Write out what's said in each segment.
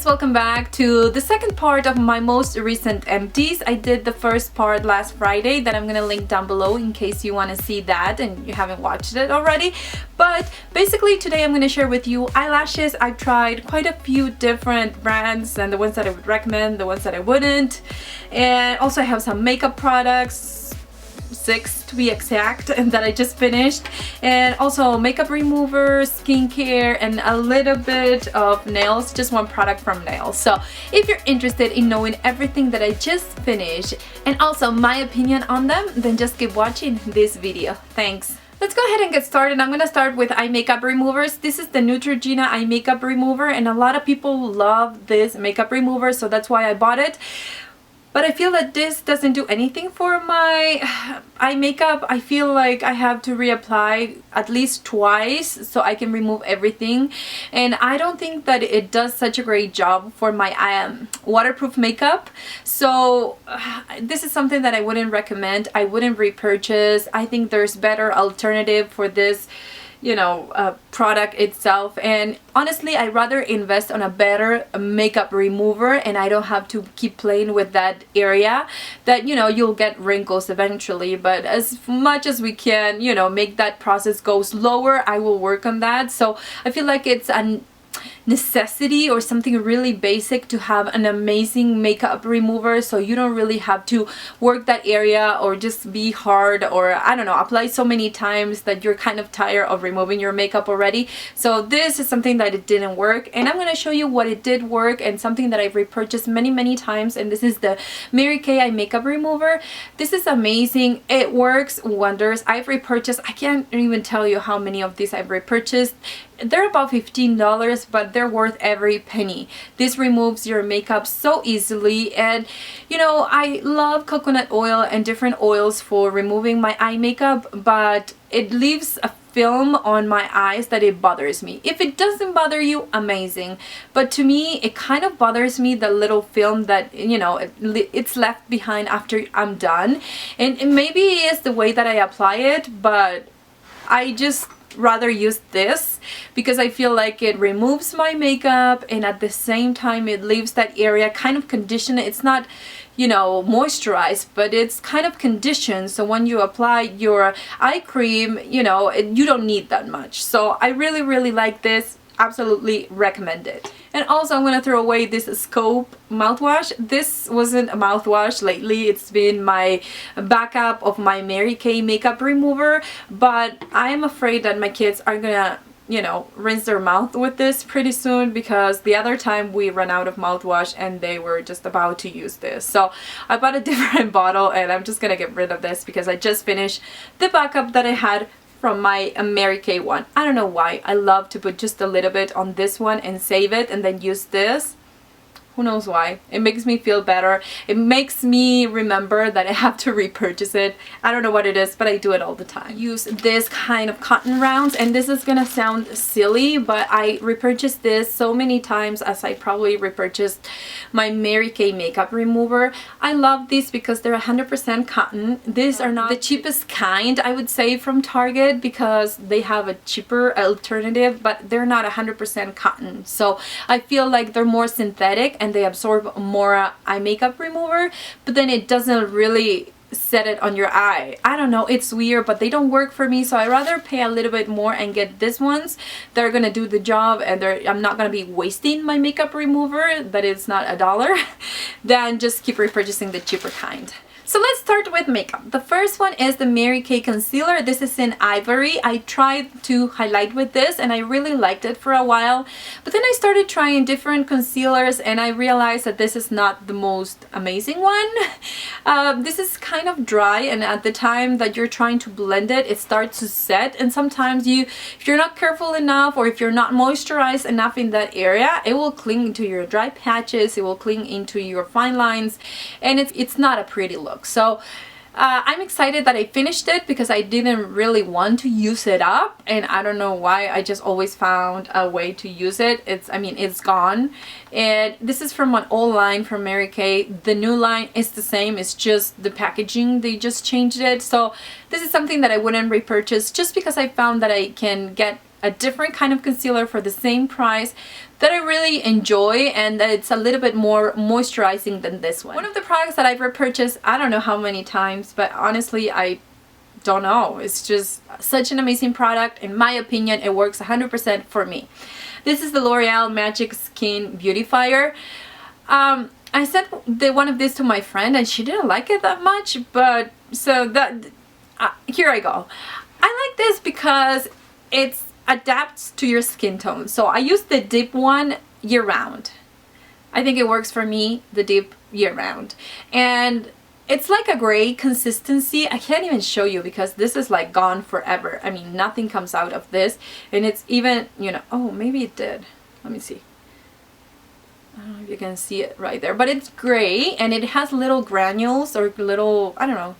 guys, welcome back to the second part of my most recent empties. I did the first part last Friday that I'm gonna link down below in case you want to see that and you haven't watched it already. But basically today I'm gonna share with you eyelashes. I've tried quite a few different brands, and the ones that I would recommend, the ones that I wouldn't, and also I have some makeup products, 6 to be exact, and that I just finished, and also makeup remover, skincare, and a little bit of nails, just one product from nails. So if you're interested in knowing everything that I just finished and also my opinion on them, then just keep watching this video. Thanks. Let's go ahead and get started. I'm gonna start with eye makeup removers. This is the Neutrogena eye makeup remover, and a lot of people love this makeup remover, so that's why I bought it. But I feel that this doesn't do anything for my eye makeup. I feel like I have to reapply at least twice so I can remove everything. And I don't think that it does such a great job for my waterproof makeup. So this is something that I wouldn't recommend. I wouldn't repurchase. I think there's better alternative for this, you know, product itself. And honestly, I'd rather invest on a better makeup remover, and I don't have to keep playing with that area that, you know, you'll get wrinkles eventually. But as much as we can, you know, make that process go slower, I will work on that. So I feel like it's a necessity or something really basic to have an amazing makeup remover, so you don't really have to work that area or just be hard, or I don't know, apply so many times that you're kind of tired of removing your makeup already. So this is something that it didn't work, and I'm going to show you what it did work and something that I've repurchased many times. And this is the Mary Kay eye makeup remover. This is amazing. It works wonders. I've repurchased, I can't even tell you how many of these I've repurchased. They're about $15, but they're worth every penny. This removes your makeup so easily. And you know, I love coconut oil and different oils for removing my eye makeup, but it leaves a film on my eyes that it bothers me. If it doesn't bother you, amazing, but to me it kind of bothers me, the little film that, you know, it's left behind after I'm done. And maybe it is the way that I apply it, but I just rather use this because I feel like it removes my makeup and at the same time it leaves that area kind of conditioned. It's not, you know, moisturized, but it's kind of conditioned, so when you apply your eye cream, you know, you don't need that much. So I really like this. Absolutely recommend it. And also I'm gonna throw away this Scope mouthwash. This wasn't a mouthwash lately. It's been my backup of my Mary Kay makeup remover, but I'm afraid that my kids are gonna, you know, rinse their mouth with this pretty soon, because the other time we ran out of mouthwash and they were just about to use this. So I bought a different bottle, and I'm just gonna get rid of this because I just finished the backup that I had from my Mary Kay one. I don't know why. I love to put just a little bit on this one and save it and then use this. Who knows why? It makes me feel better. It makes me remember that I have to repurchase it. I don't know what it is, but I do it all the time. Use this kind of cotton rounds, and this is gonna sound silly, but I repurchased this so many times as I probably repurchased my Mary Kay makeup remover. I love these because they're 100% cotton. These are not the cheapest kind, I would say, from Target, because they have a cheaper alternative, but they're not 100% cotton. So I feel like they're more synthetic and they absorb more eye makeup remover, but then it doesn't really set it on your eye. I don't know, it's weird, but they don't work for me, so I rather pay a little bit more and get these ones. They're gonna do the job, and I'm not gonna be wasting my makeup remover that is not $1 than just keep repurchasing the cheaper kind. So let's start with makeup. The first one is the Mary Kay concealer. This is in Ivory. I tried to highlight with this and I really liked it for a while, but then I started trying different concealers and I realized that this is not the most amazing one. This is kind of dry, and at the time that you're trying to blend it, it starts to set, and sometimes if you're not careful enough, or if you're not moisturized enough in that area, it will cling into your dry patches, it will cling into your fine lines, and it's not a pretty look. So I'm excited that I finished it because I didn't really want to use it up, and I don't know why. I just always found a way to use it. It's gone, and this is from an old line from Mary Kay. The new line is the same, it's just the packaging, they just changed it. So this is something that I wouldn't repurchase just because I found that I can get a different kind of concealer for the same price that I really enjoy, and that it's a little bit more moisturizing than this one. One of the products that I've repurchased, I don't know how many times, but honestly I don't know. It's just such an amazing product. In my opinion, it works 100% for me. This is the L'Oreal Magic Skin Beautifier. I sent one of these to my friend and she didn't like it that much, but so that here I go. I like this because it adapts to your skin tone. So I use the dip one year round. I think it works for me, the dip year round. And it's like a gray consistency. I can't even show you because this is like gone forever. I mean, nothing comes out of this. And it's even, you know, oh, maybe it did. Let me see. I don't know if you can see it right there, but it's gray and it has little granules or little, I don't know,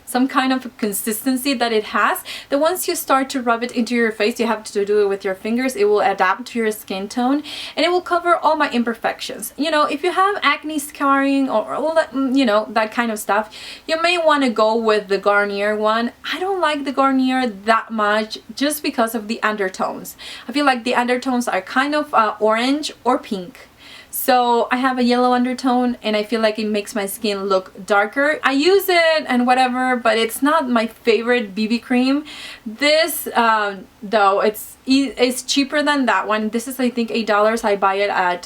some kind of consistency that it has. That once you start to rub it into your face, you have to do it with your fingers, it will adapt to your skin tone and it will cover all my imperfections. You know, if you have acne scarring or all that, you know, that kind of stuff, you may want to go with the Garnier one. I don't like the Garnier that much just because of the undertones. I feel like the undertones are kind of orange or pink. So I have a yellow undertone and I feel like it makes my skin look darker. I use it and whatever, but it's not my favorite BB cream. This though, it's cheaper than that one. This is I think $8. I buy it at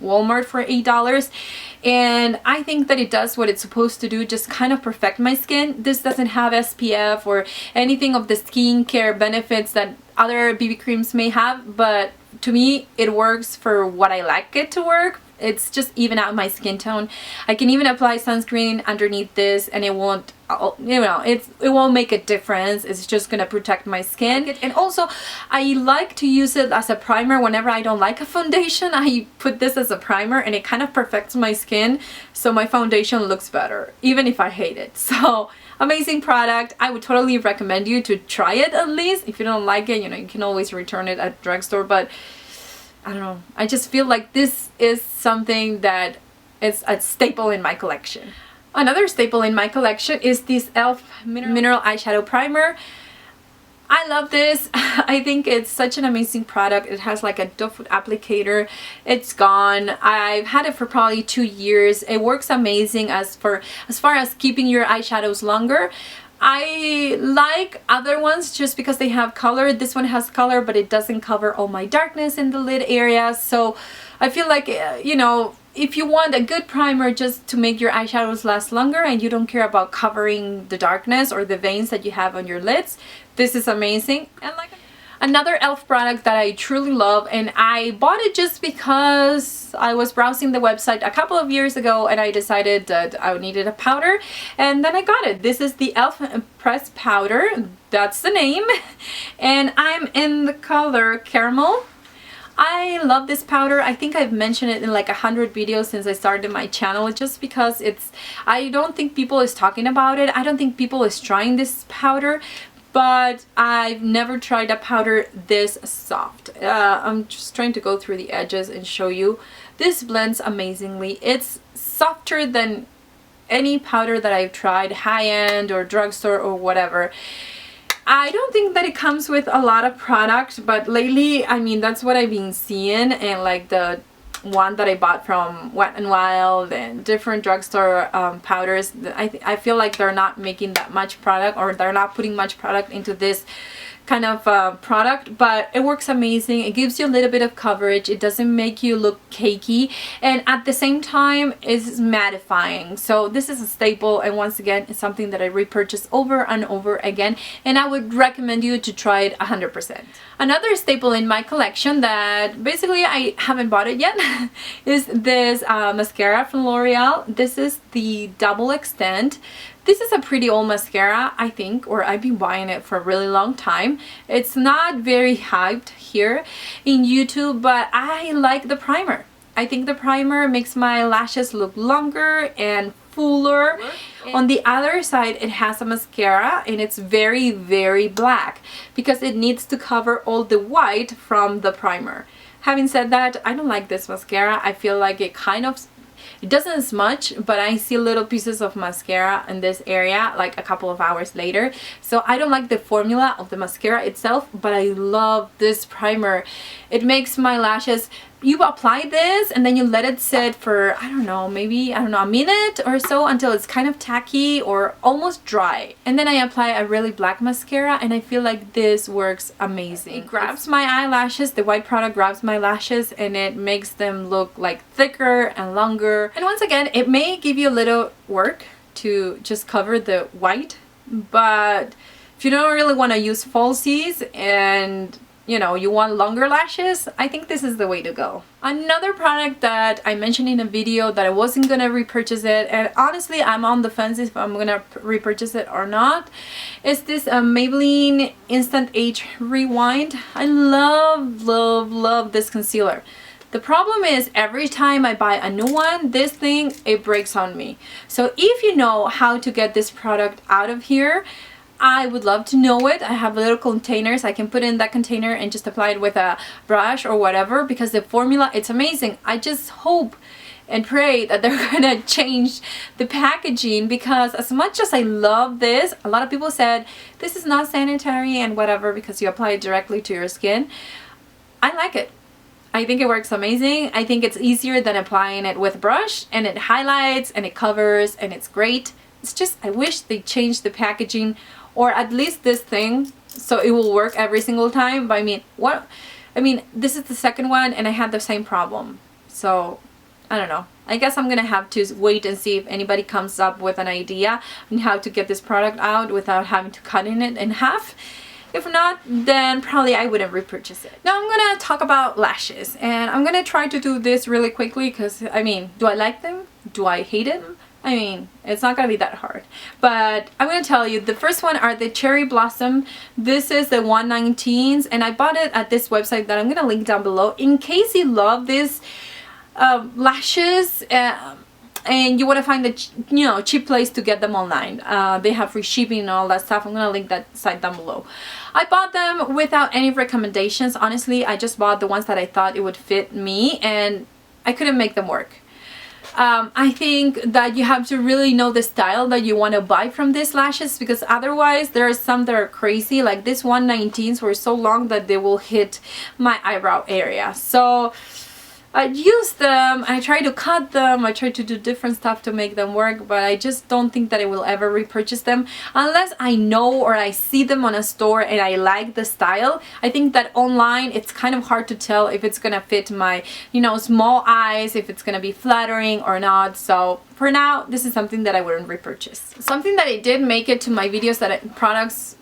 Walmart for $8, and I think that it does what it's supposed to do, just kind of perfect my skin. This doesn't have SPF or anything of the skincare benefits that other BB creams may have, but to me it works for what I like it to work. It's just even out my skin tone. I can even apply sunscreen underneath this and it won't, you know, it won't make a difference. It's just gonna protect my skin. And also I like to use it as a primer whenever I don't like a foundation. I put this as a primer and it kind of perfects my skin so my foundation looks better even if I hate it. So amazing product. I would totally recommend you to try it at least. If you don't like it, you know, you can always return it at drugstore, but I don't know. I just feel like this is something that is a staple in my collection. Another staple in my collection is this e.l.f. Mineral Eyeshadow Primer. I love this. I think it's such an amazing product. It has like a doe foot applicator. It's gone. I've had it for probably 2 years. It works amazing as far as keeping your eyeshadows longer. I like other ones just because they have color. This one has color, but it doesn't cover all my darkness in the lid area. So I feel like, you know, if you want a good primer just to make your eyeshadows last longer and you don't care about covering the darkness or the veins that you have on your lids, this is amazing. And like another e.l.f. product that I truly love, and I bought it just because I was browsing the website a couple of years ago and I decided that I needed a powder, and then I got it. This is the e.l.f. Press Powder, that's the name, and I'm in the color Caramel. I love this powder. I think I've mentioned it in like 100 videos since I started my channel, just because I don't think people is talking about it. I don't think people is trying this powder, but I've never tried a powder this soft. I'm just trying to go through the edges and show you. This blends amazingly. It's softer than any powder that I've tried, high-end or drugstore or whatever. I don't think that it comes with a lot of product, but lately, I mean, that's what I've been seeing, and like the one that I bought from Wet n Wild and different drugstore powders, I feel like they're not making that much product, or they're not putting much product into this kind of product, but it works amazing. It gives you a little bit of coverage. It doesn't make you look cakey, and at the same time is mattifying. So this is a staple, and once again, it's something that I repurchase over and over again, and I would recommend you to try it 100%. Another staple in my collection that basically I haven't bought it yet is this mascara from L'Oreal. This is the Double Extend. This is a pretty old mascara, I think, or I've been buying it for a really long time. It's not very hyped here in YouTube, but I like the primer. I think the primer makes my lashes look longer and fuller. On the other side, it has a mascara, and it's very, very black because it needs to cover all the white from the primer. Having said that, I don't like this mascara. I feel like it kind of It doesn't smudge, but I see little pieces of mascara in this area like a couple of hours later. So I don't like the formula of the mascara itself, but I love this primer. It makes my lashes, you apply this and then you let it sit for, I don't know, maybe, I don't know, a minute or so until it's kind of tacky or almost dry. And then I apply a really black mascara, and I feel like this works amazing. It grabs my eyelashes, the white product grabs my lashes, and it makes them look like thicker and longer. And once again, it may give you a little work to just cover the white, but if you don't really want to use falsies and you know, you want longer lashes, I think this is the way to go. Another product that I mentioned in a video that I wasn't gonna repurchase it, and honestly I'm on the fence if I'm gonna repurchase it or not, is this Maybelline Instant Age Rewind. I love this concealer. The problem is every time I buy a new one, this thing, it breaks on me. So if you know how to get this product out of here, I would love to know it. I have little containers. I can put in that container and just apply it with a brush or whatever, because the formula, it's amazing. I just hope and pray that they're gonna change the packaging, because as much as I love this, a lot of people said this is not sanitary and whatever because you apply it directly to your skin. I like it. I think it works amazing. I think it's easier than applying it with a brush, and it highlights and it covers and it's great. It's just, I wish they changed the packaging, or at least this thing, so it will work every single time. But I mean, this is the second one and I had the same problem. So I don't know. I guess I'm gonna have to wait and see if anybody comes up with an idea on how to get this product out without having to cut it in half. If not, then probably I wouldn't repurchase it. Now I'm gonna talk about lashes, and I'm gonna try to do this really quickly because, I mean, do I like them? Do I hate them? I mean, it's not gonna be that hard, but I'm gonna tell you. The first one are the Cherry Blossom. This is the 119s, and I bought it at this website that I'm gonna link down below in case you love these lashes and you want to find the cheap place to get them online. They have free shipping and all that stuff. I'm gonna link that site down below. I bought them without any recommendations. Honestly, I just bought the ones that I thought it would fit me, and I couldn't make them work. I think that you have to really know the style that you want to buy from these lashes, because otherwise there are some that are crazy. Like this 119s were so long that they will hit my eyebrow area. So I used them, I tried to cut them, I tried to do different stuff to make them work, but I just don't think that I will ever repurchase them unless I know or I see them on a store and I like the style. I think that online it's kind of hard to tell if it's gonna fit my, small eyes, if it's gonna be flattering or not. So for now, this is something that I wouldn't repurchase. Something that I did make it to my videos, products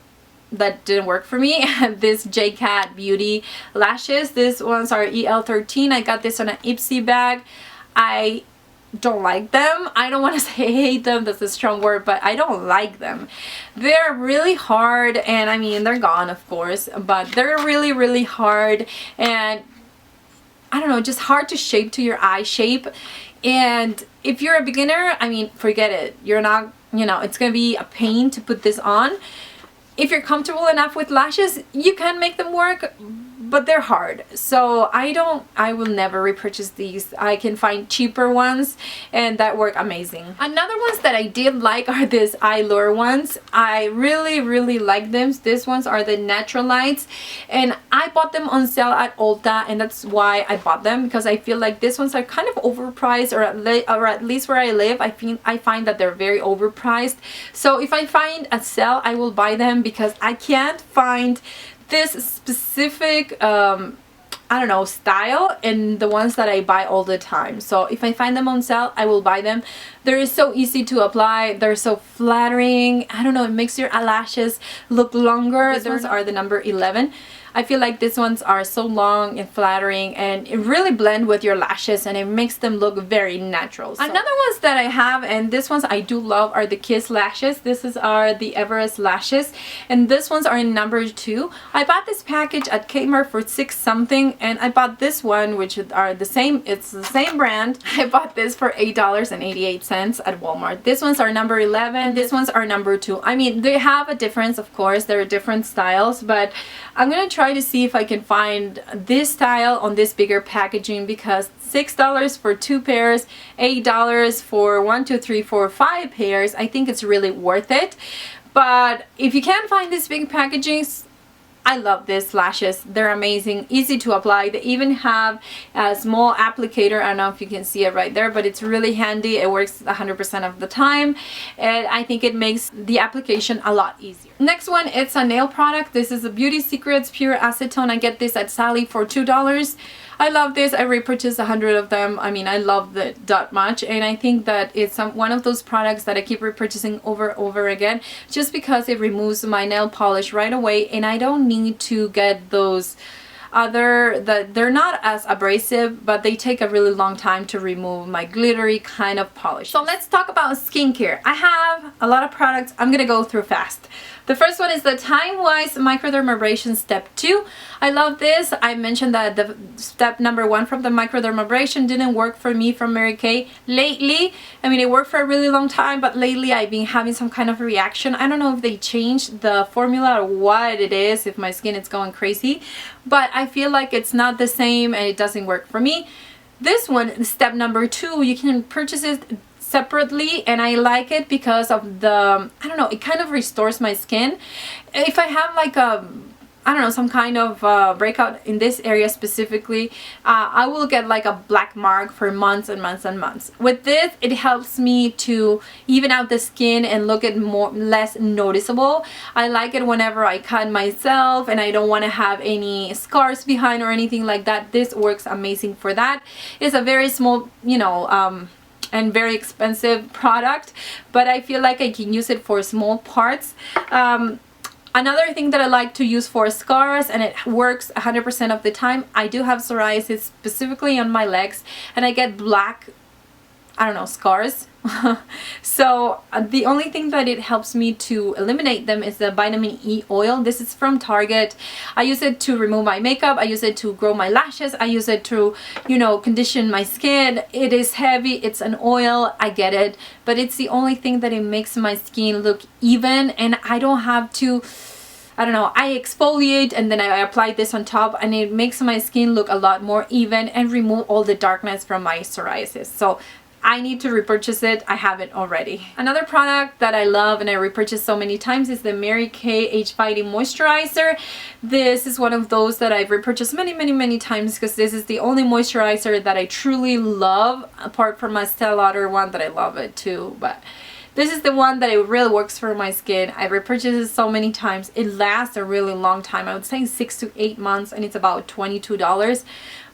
that didn't work for me, this JCat Beauty lashes. These ones are EL13. I got this on an Ipsy bag. I don't like them. I don't want to say hate them, that's a strong word, but I don't like them. They're really hard, and I mean, they're gone of course, but they're really hard, and I don't know, just hard to shape to your eye shape. And if you're a beginner, I mean, forget it. You're not, it's gonna be a pain to put this on. If you're comfortable enough with lashes, you can make them work, but they're hard. So I will never repurchase these. I can find cheaper ones and that work amazing. Another ones that I did like are these Eye Lure ones. I really like them. These ones are the Natural Lights, and I bought them on sale at Ulta, and that's why I bought them, because I feel like these ones are kind of overpriced, or at least where I live, I find that they're very overpriced. So if I find a sale, I will buy them, because I can't find this specific I don't know, style in the ones that I buy all the time. So if I find them on sale, I will buy them. They're so easy to apply, they're so flattering. I don't know, it makes your eyelashes look longer. These ones are the number 11. I feel like these ones are so long and flattering, and it really blend with your lashes, and it makes them look very natural. So another ones that I have, and these ones I do love, are the Kiss lashes. Are the Everest lashes, and these ones are in number 2. I bought this package at Kmart for $6 something, and I bought this one, which are the same, it's the same brand. I bought this for $8.88. cents at Walmart. These ones are number 11, these ones are number 2. I mean, they have a difference, of course, there are different styles, but I'm gonna try to see if I can find this style on this bigger packaging, because $6 for 2 pairs, $8 for 1, 2, 3, 4, 5 pairs. I think it's really worth it. But if you can't find these big packagings, I love these lashes. They're amazing, easy to apply. They even have a small applicator. I don't know if you can see it right there, but it's really handy. It works 100% of the time, and I think it makes the application a lot easier. Next one, it's a nail product. This is a Beauty Secrets Pure Acetone. I get this at Sally for $2. I love this. I repurchased 100 of them. I mean, I love it that much, and I think that it's one of those products that I keep repurchasing over and over again, just because it removes my nail polish right away, and I don't need to get those that they're not as abrasive, but they take a really long time to remove my glittery kind of polish. So let's talk about skincare. I have a lot of products. I'm gonna go through fast. The first one is the Time-Wise Microdermabrasion Step 2. I love this. I mentioned that the step number 1 from the microdermabrasion didn't work for me from Mary Kay lately. I mean, it worked for a really long time, but lately I've been having some kind of reaction. I don't know if they changed the formula or what it is, if my skin is going crazy, but I feel like it's not the same and it doesn't work for me. This one, step number 2, you can purchase it separately, and I like it because of the, I don't know, it kind of restores my skin. If I have like a, I don't know, some kind of breakout in this area specifically, I will get like a black mark for months and months and months. With this, it helps me to even out the skin and look at less noticeable. I like it whenever I cut myself and I don't want to have any scars behind or anything like that. This works amazing for that. It's a very small, you know, and very expensive product, but I feel like I can use it for small parts. Another thing that I like to use for scars, and it works 100% of the time, I do have psoriasis specifically on my legs, and I get black, I don't know, scars. So the only thing that it helps me to eliminate them is the vitamin E oil. This is from Target. I use it to remove my makeup. I use it to grow my lashes. I use it to, you know, condition my skin. It is heavy. It's an oil. I get it. But it's the only thing that it makes my skin look even, and I don't have to, I don't know, I exfoliate and then I apply this on top, and it makes my skin look a lot more even and remove all the darkness from my psoriasis. So I need to repurchase it. I have it already. Another product that I love and I repurchase so many times is the Mary Kay Age Fighting Moisturizer. This is one of those that I've repurchased many times, because this is the only moisturizer that I truly love, apart from my Estee Lauder one that I love it too. But this is the one that it really works for my skin. I repurchased it so many times. It lasts a really long time. I would say 6 to 8 months, and it's about $22.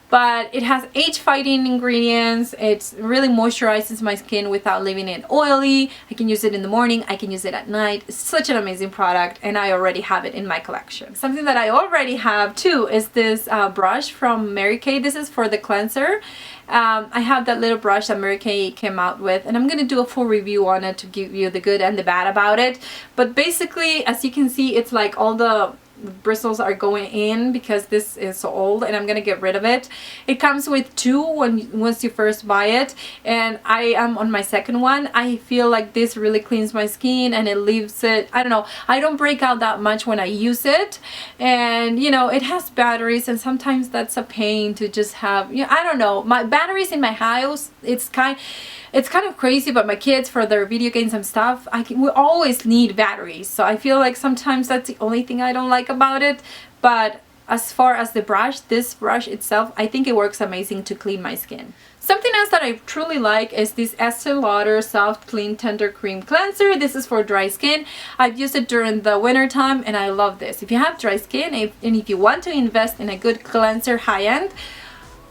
But it has age-fighting ingredients. It really moisturizes my skin without leaving it oily. I can use it in the morning. I can use it at night. It's such an amazing product, and I already have it in my collection. Something that I already have too is this brush from Mary Kay. This is for the cleanser. I have that little brush that Mary Kay came out with, and I'm gonna do a full review on it to give you the good and the bad about it. But basically, as you can see, it's like all the bristles are going in because this is so old, and I'm gonna get rid of it. It comes with 2 once you first buy it, and I am on my second one. I feel like this really cleans my skin and it leaves it, I don't know, I don't break out that much when I use it, and you know, it has batteries, and sometimes that's a pain to just have, you know, I don't know, my batteries in my house, it's kind of crazy, but my kids, for their video games and stuff, we always need batteries, so I feel like sometimes that's the only thing I don't like about it. But as far as the brush, this brush itself, I think it works amazing to clean my skin. Something else that I truly like is this Estee Lauder Soft Clean Tender Cream Cleanser. This is for dry skin. I've used it during the winter time, and I love this. If you have dry skin and if you want to invest in a good cleanser, high-end,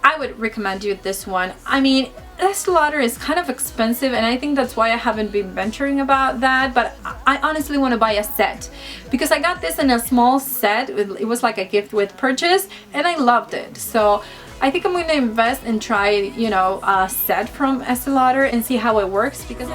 I would recommend you this one. I mean, Estee Lauder is kind of expensive, and I think that's why I haven't been venturing about that, but I honestly want to buy a set, because I got this in a small set. It was like a gift with purchase, and I loved it. So I think I'm going to invest and try, you know, a set from Estee Lauder and see how it works, because